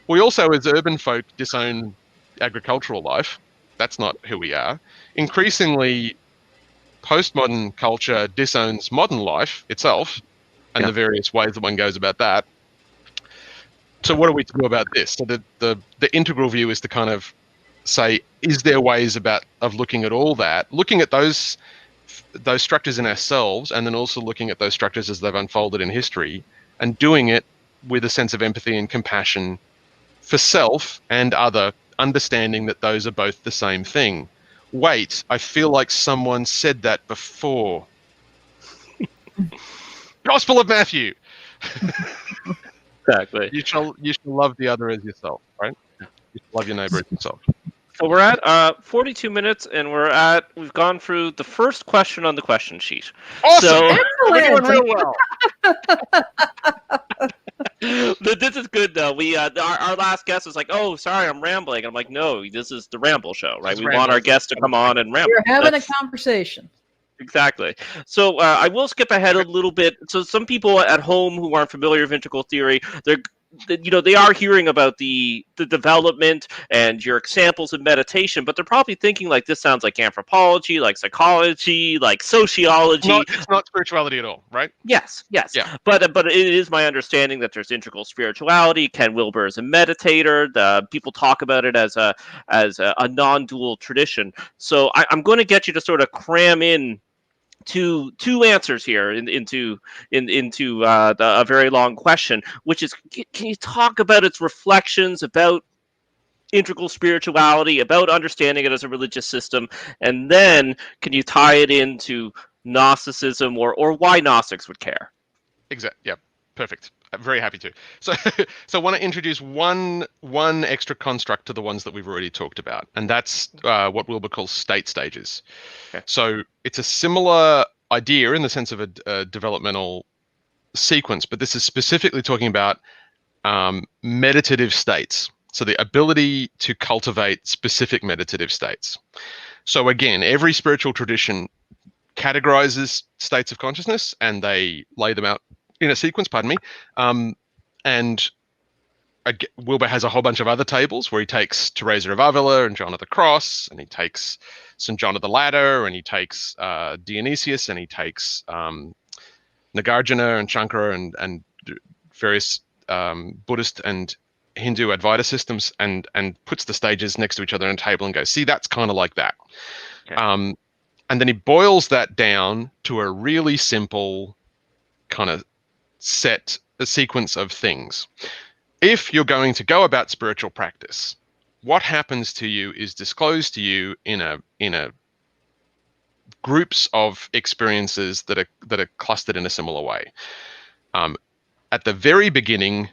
S3: We also, as urban folk, disown agricultural life. That's not who we are. Increasingly, postmodern culture disowns modern life itself and the various ways that one goes about that. So what are we to do about this? So the integral view is to kind of say, is there ways of looking at all that, looking at those structures in ourselves, and then also looking at those structures as they've unfolded in history, and doing it with a sense of empathy and compassion for self and other, understanding that those are both the same thing. Wait, I feel like someone said that before. Gospel of Matthew.
S1: Exactly.
S3: You shall love the other as yourself, right? You shall love your neighbor as yourself.
S1: So we're at 42 minutes, and we've gone through the first question on the question sheet.
S3: Awesome!
S1: So,
S3: we're doing real well.
S1: This is good though. We our last guest was like, "Oh, sorry, I'm rambling." I'm like, "No, this is the ramble show, right? We want our guests to come on and ramble."
S2: We're having a conversation.
S1: Exactly. So I will skip ahead a little bit. So some people at home who aren't familiar with integral theory, they are hearing about the development and your examples of meditation, but they're probably thinking like, this sounds like anthropology, like psychology, like sociology.
S3: It's not spirituality at all, right?
S1: Yes. Yeah. But it is my understanding that there's integral spirituality. Ken Wilber is a meditator. People talk about it as a non-dual tradition. So I'm going to get you to sort of cram in two answers here into a very long question, which is, can you talk about its reflections about integral spirituality, about understanding it as a religious system, and then can you tie it into Gnosticism or why Gnostics would care?
S3: Exactly. Yeah. Perfect. I'm very happy to. So I want to introduce one extra construct to the ones that we've already talked about, and that's what Wilber calls state stages.
S1: Okay.
S3: So it's a similar idea in the sense of a developmental sequence, but this is specifically talking about meditative states. So the ability to cultivate specific meditative states. So again, every spiritual tradition categorizes states of consciousness, and they lay them out in a sequence, and Wilber has a whole bunch of other tables where he takes Teresa of Avila and John of the Cross, and he takes St. John of the Ladder, and he takes Dionysius, and he takes Nagarjuna and Shankara and various Buddhist and Hindu Advaita systems, and puts the stages next to each other on a table and goes, see, that's kind of like that.
S1: Okay.
S3: And then he boils that down to a really simple kind of a sequence of things. If you're going to go about spiritual practice, what happens to you is disclosed to you in a groups of experiences that are clustered in a similar way. At the very beginning,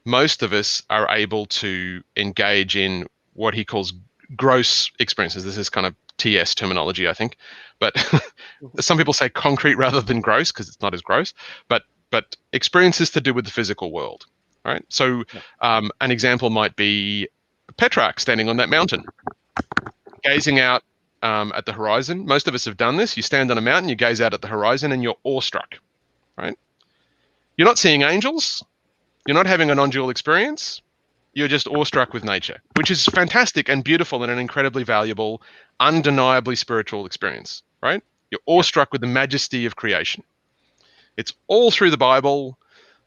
S3: most of us are able to engage in what he calls gross experiences. This is kind of TS terminology, I think, but some people say concrete rather than gross because it's not as gross, but experiences to do with the physical world, right? So an example might be Petrarch standing on that mountain, gazing out at the horizon. Most of us have done this. You stand on a mountain, you gaze out at the horizon, and you're awestruck, right? You're not seeing angels. You're not having a non-dual experience. You're just awestruck with nature, which is fantastic and beautiful and an incredibly valuable, undeniably spiritual experience, right? You're awestruck with the majesty of creation. It's all through the Bible.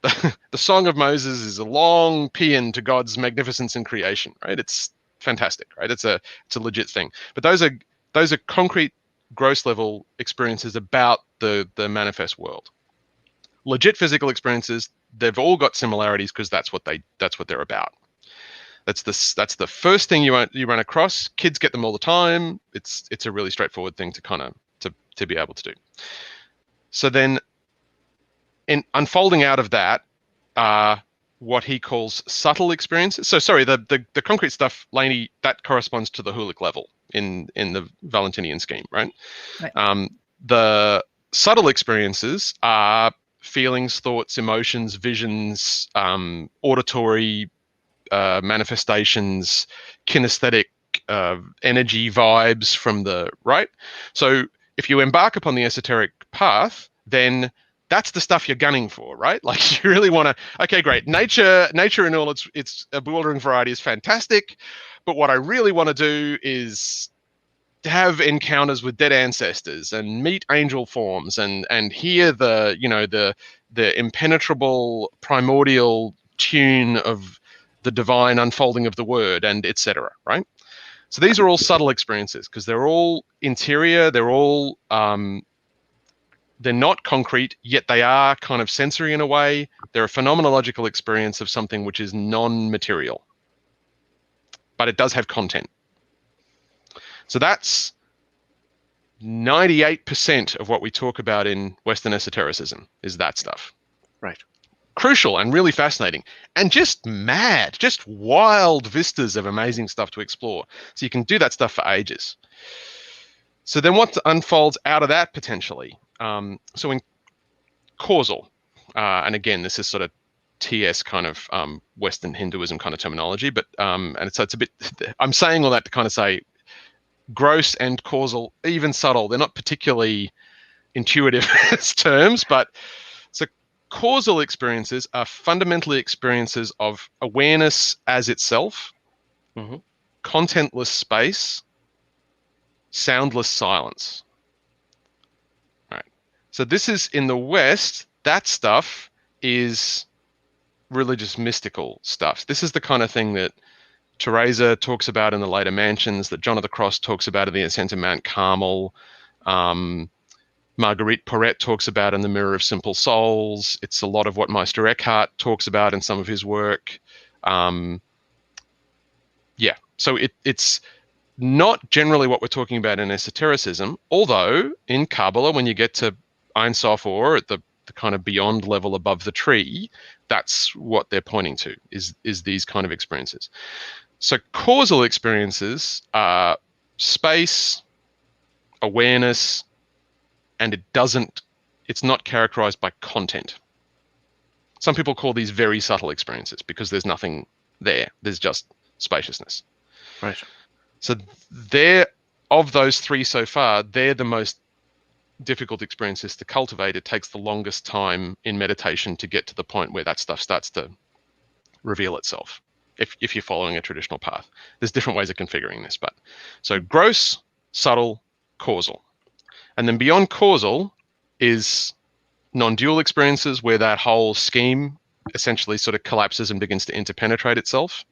S3: The Song of Moses is a long paean to God's magnificence in creation, right? It's fantastic, right? It's a legit thing. But those are concrete gross level experiences about the manifest world. Legit physical experiences, they've all got similarities because that's what they're about. That's the first thing you run across. Kids get them all the time. It's a really straightforward thing to kind of to be able to do. So then, in unfolding out of that, what he calls subtle experiences. So sorry, the concrete stuff, Lainey, that corresponds to the Hulic level in the Valentinian scheme, right? The subtle experiences are feelings, thoughts, emotions, visions, auditory manifestations, kinesthetic energy vibes from the right. So if you embark upon the esoteric path, then that's the stuff you're gunning for, right? Like you really want to, okay, great. Nature in all its bewildering variety is fantastic. But what I really want to do is to have encounters with dead ancestors and meet angel forms and hear the impenetrable primordial tune of the divine unfolding of the word, and etc. Right? So these are all subtle experiences because they're all interior. They're all they're not concrete, yet they are kind of sensory in a way. They're a phenomenological experience of something which is non-material, but it does have content. So that's 98% of what we talk about in Western esotericism is that stuff.
S4: Right.
S3: Crucial and really fascinating and just mad, just wild vistas of amazing stuff to explore. So you can do that stuff for ages. So then what unfolds out of that potentially? So in causal, and again, this is sort of TS kind of Western Hinduism kind of terminology, but and so it's a bit, I'm saying all that to kind of say gross and causal, even subtle, they're not particularly intuitive as terms, but so causal experiences are fundamentally experiences of awareness as itself, contentless space, soundless silence. All right. So this is in the West, that stuff is religious mystical stuff. This is the kind of thing that Teresa talks about in the later mansions, that John of the Cross talks about in the Ascent of Mount Carmel. Marguerite Porete talks about in the Mirror of Simple Souls. It's a lot of what Meister Eckhart talks about in some of his work. Yeah, so it's not generally what we're talking about in esotericism, although in Kabbalah, when you get to Ein Sof Or, at the kind of beyond level above the tree, that's what they're pointing to, is these kind of experiences. So causal experiences are space, awareness, and it's not characterized by content. Some people call these very subtle experiences because there's nothing there. There's just spaciousness.
S4: Right.
S3: So they're, of those three so far, they're the most difficult experiences to cultivate. It takes the longest time in meditation to get to the point where that stuff starts to reveal itself, if you're following a traditional path. There's different ways of configuring this, but so gross, subtle, causal. And then beyond causal is non-dual experiences, where that whole scheme essentially sort of collapses and begins to interpenetrate itself.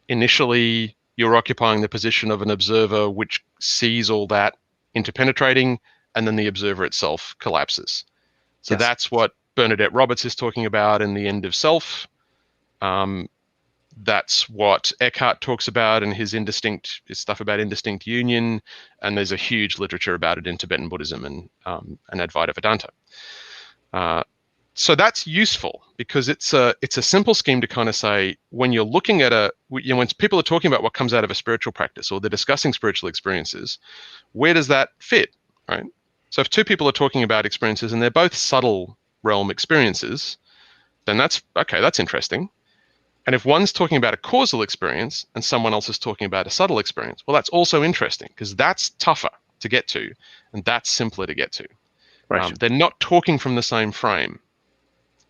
S3: Initially, you're occupying the position of an observer which sees all that interpenetrating, and then the observer itself collapses. So that's what Bernadette Roberts is talking about in The End of Self. That's what Eckhart talks about in his stuff about indistinct union, and there's a huge literature about it in Tibetan Buddhism and Advaita Vedanta. So that's useful because it's a simple scheme to kind of say, when you're looking at when people are talking about what comes out of a spiritual practice or they're discussing spiritual experiences, where does that fit, right? So if two people are talking about experiences and they're both subtle realm experiences, then that's interesting. And if one's talking about a causal experience and someone else is talking about a subtle experience, well, that's also interesting because that's tougher to get to and that's simpler to get to. Right. They're not talking from the same frame.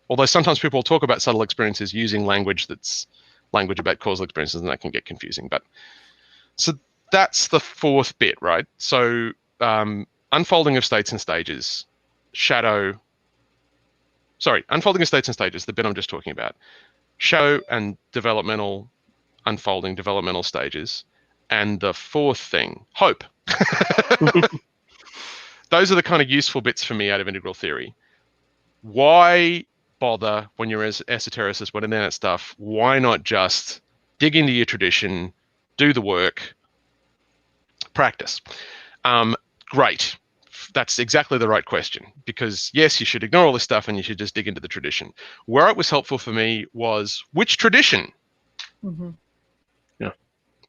S3: Although sometimes people talk about subtle experiences using language that's language about causal experiences, and that can get confusing. But so that's the fourth bit, right? So unfolding of states and stages, unfolding of states and stages, the bit I'm just talking about. Shadow and developmental, unfolding developmental stages. And the fourth thing, hope. those are the kind of useful bits for me out of integral theory. Why bother when you're as esotericist, when in that stuff? Why not just dig into your tradition, do the work, practice? Great. That's exactly the right question, because yes, you should ignore all this stuff and you should just dig into the tradition. Where it was helpful for me was which tradition?
S2: Mm-hmm.
S4: Yeah.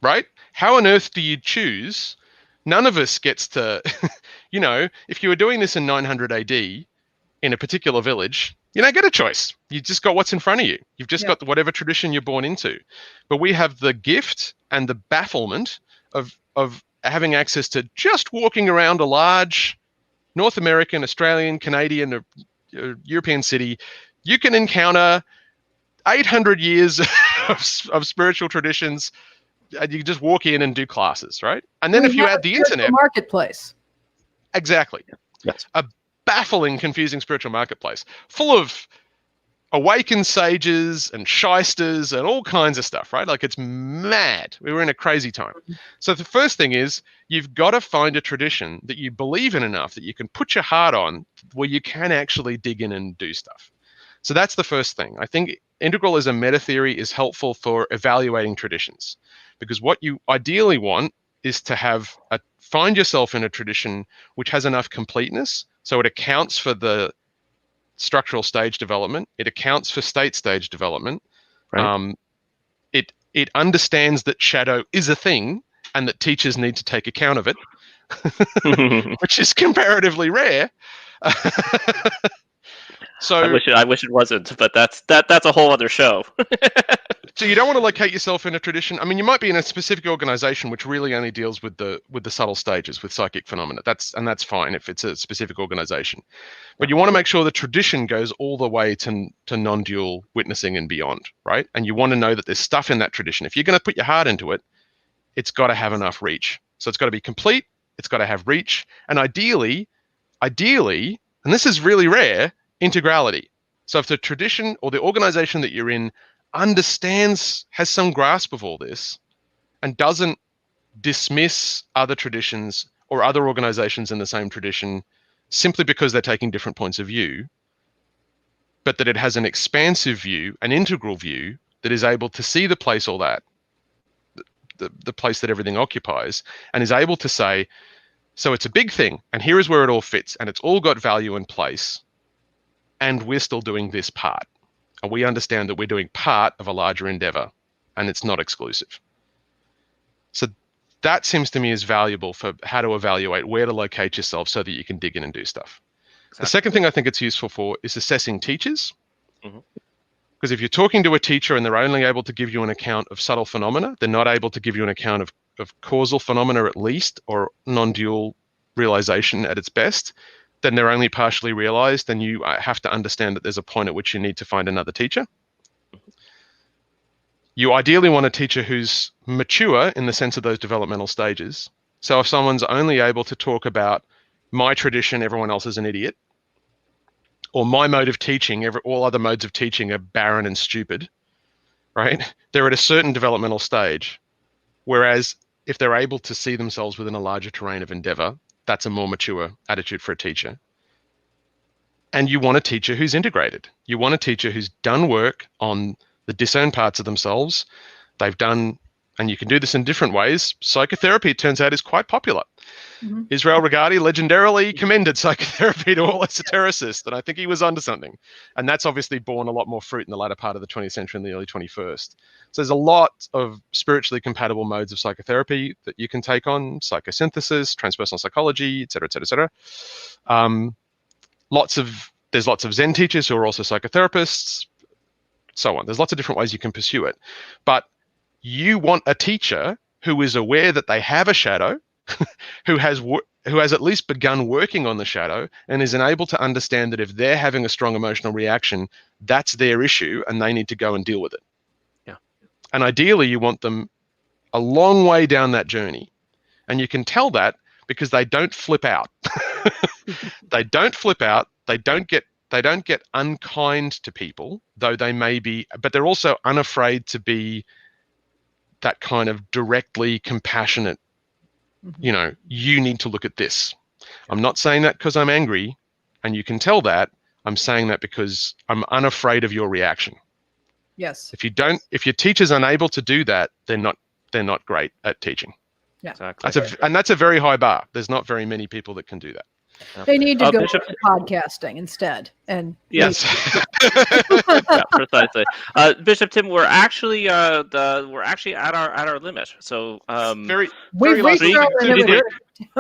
S3: Right? How on earth do you choose? None of us gets to, if you were doing this in 900 AD in a particular village, you don't get a choice. You just got what's in front of you. You've just got whatever tradition you're born into. But we have the gift and the bafflement of having access to just walking around a large North American, Australian, Canadian, European city. You can encounter 800 years of spiritual traditions, and you can just walk in and do classes, right? And then if you add the internet,
S2: marketplace,
S3: exactly,
S4: Yes.
S3: a baffling, confusing spiritual marketplace full of awakened sages and shysters and all kinds of stuff, right? Like, it's mad. We were in a crazy time. So the first thing is you've got to find a tradition that you believe in enough that you can put your heart on, where you can actually dig in and do stuff. So that's the first thing. I think integral as a meta theory is helpful for evaluating traditions, because what you ideally want is to find yourself in a tradition which has enough completeness, so it accounts for the structural stage development, it accounts for state stage development.
S4: Right.
S3: It understands that shadow is a thing and that teachers need to take account of it, which is comparatively rare. So
S1: I wish it wasn't, but that's a whole other show.
S3: So you don't want to locate yourself in a tradition. I mean, you might be in a specific organization which really only deals with the subtle stages, with psychic phenomena. That's fine if it's a specific organization. But you want to make sure the tradition goes all the way to non-dual witnessing and beyond, right? And you want to know that there's stuff in that tradition. If you're going to put your heart into it, it's got to have enough reach. So it's got to be complete, it's got to have reach, and ideally, and this is really rare, integrality. So if the tradition or the organization that you're in understands, has some grasp of all this, and doesn't dismiss other traditions or other organizations in the same tradition simply because they're taking different points of view, but that it has an expansive view, an integral view that is able to see the place, all that, the place that everything occupies, and is able to say, so it's a big thing, and here is where it all fits, and it's all got value in place, and we're still doing this part. And we understand that we're doing part of a larger endeavor, and it's not exclusive. So that seems to me is valuable for how to evaluate where to locate yourself so that you can dig in and do stuff. Exactly. The second thing I think it's useful for is assessing teachers. Because if you're talking to a teacher and they're only able to give you an account of subtle phenomena, they're not able to give you an account of causal phenomena at least, or non-dual realization at its best, then they're only partially realized, and you have to understand that there's a point at which you need to find another teacher. You ideally want a teacher who's mature in the sense of those developmental stages. So if someone's only able to talk about my tradition, everyone else is an idiot, or my mode of teaching, all other modes of teaching are barren and stupid, right? They're at a certain developmental stage. Whereas if they're able to see themselves within a larger terrain of endeavor, that's a more mature attitude for a teacher. And you want a teacher who's integrated. You want a teacher who's done work on the disowned parts of themselves. They've done, and you can do this in different ways. Psychotherapy, it turns out, is quite popular. Israel Regardie legendarily commended psychotherapy to all esotericists, and I think he was onto something. And that's obviously borne a lot more fruit in the latter part of the 20th century and the early 21st. So there's a lot of spiritually compatible modes of psychotherapy that you can take on: psychosynthesis, transpersonal psychology, et cetera, et cetera, et cetera. There's lots of Zen teachers who are also psychotherapists, so on. There's lots of different ways you can pursue it. But you want a teacher who is aware that they have a shadow, who has at least begun working on the shadow, and is able to understand that if they're having a strong emotional reaction, that's their issue and they need to go and deal with it.
S4: Yeah.
S3: And ideally, you want them a long way down that journey. And you can tell that because they don't flip out. They don't flip out. They don't get unkind to people, though they may be, but they're also unafraid to be that kind of directly compassionate, you need to look at this. I'm not saying that because I'm angry, and you can tell that. I'm saying that because I'm unafraid of your reaction.
S2: Yes.
S3: If your teacher's unable to do that, they're not great at teaching.
S2: Yeah.
S1: Exactly.
S3: That's a very high bar. There's not very many people that can do that.
S2: They need to go
S1: Bishop,
S2: to podcasting instead. And
S1: yes, yeah, precisely. Bishop Tim, we're actually at our limit. So
S3: very
S2: we've
S3: last
S2: reached our limit.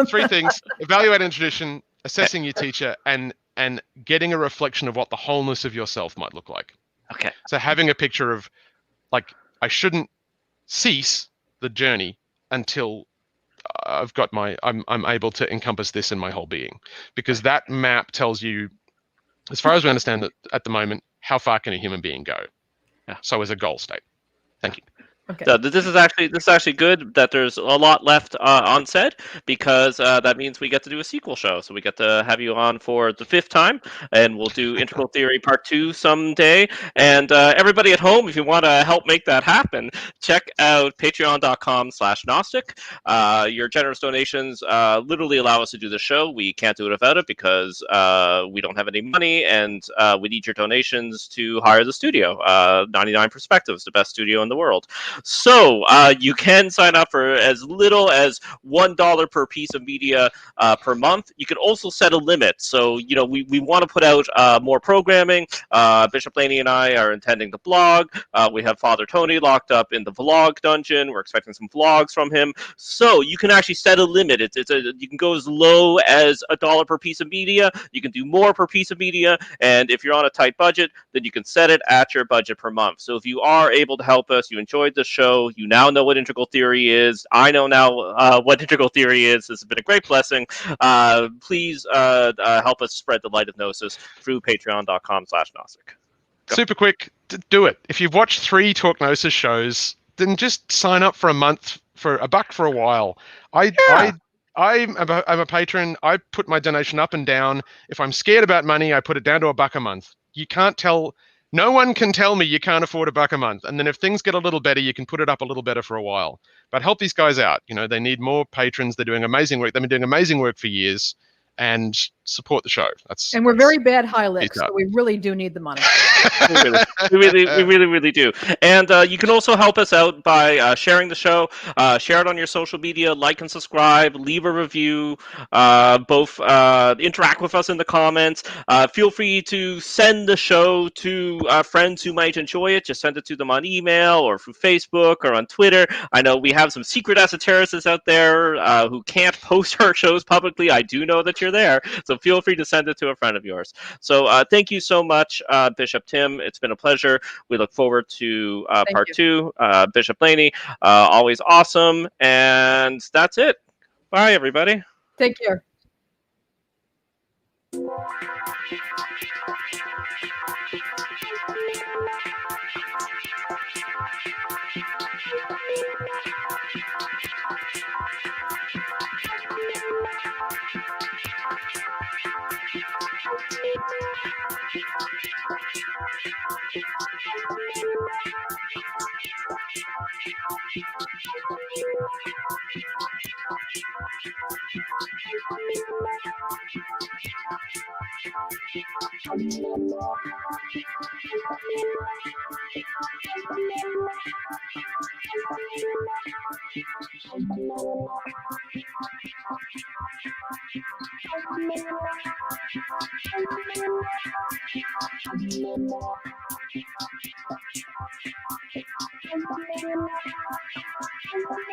S3: three things: evaluating tradition, assessing your teacher, and getting a reflection of what the wholeness of yourself might look like.
S1: Okay.
S3: So having a picture of, like, I shouldn't cease the journey until I'm able to encompass this in my whole being, because that map tells you, as far as we understand it at the moment, how far can a human being go.
S1: Yeah.
S3: So as a goal state. Thank you.
S2: Okay.
S1: So this is actually good that there's a lot left unsaid, because that means we get to do a sequel show. So we get to have you on for the 5th time, and we'll do Integral Theory Part 2 someday. And everybody at home, if you want to help make that happen, check out patreon.com/Gnostic. Your generous donations literally allow us to do the show. We can't do it without it, because we don't have any money, and we need your donations to hire the studio. 99 Perspectives, the best studio in the world. So you can sign up for as little as $1 per piece of media per month. You can also set a limit. So, we want to put out more programming. Bishop Laney and I are intending to blog. We have Father Tony locked up in the vlog dungeon. We're expecting some vlogs from him. So you can actually set a limit. You can go as low as $1 per piece of media. You can do more per piece of media. And if you're on a tight budget, then you can set it at your budget per month. So if you are able to help us, you enjoyed the show, you now know what integral theory is. I know now what integral theory is. This has been a great blessing. Please help us spread the light of Gnosis through patreon.com/Gnostic.
S3: Super quick, do it. If you've watched 3 Talk Gnosis shows, then just sign up for a month for $1 for a while. I'm a patron. I put my donation up and down. If I'm scared about money, I put it down to $1 a month. You can't tell. No one can tell me you can't afford $1 a month. And then if things get a little better, you can put it up a little better for a while. But help these guys out. They need more patrons. They're doing amazing work. They've been doing amazing work for years. And support the show.
S2: And we're very bad high licks, so we really do need the money.
S1: we really do. And you can also help us out by sharing the show. Share it on your social media, like and subscribe, leave a review, both interact with us in the comments. Feel free to send the show to friends who might enjoy it. Just send it to them on email or through Facebook or on Twitter. I know we have some secret esotericists out there who can't post our shows publicly. I do know that you're there, so feel free to send it to a friend of yours. So thank you so much, Bishop Tim. It's been a pleasure. We look forward to part 2. Bishop Laney, always awesome. And that's it. Bye, everybody.
S2: Take care.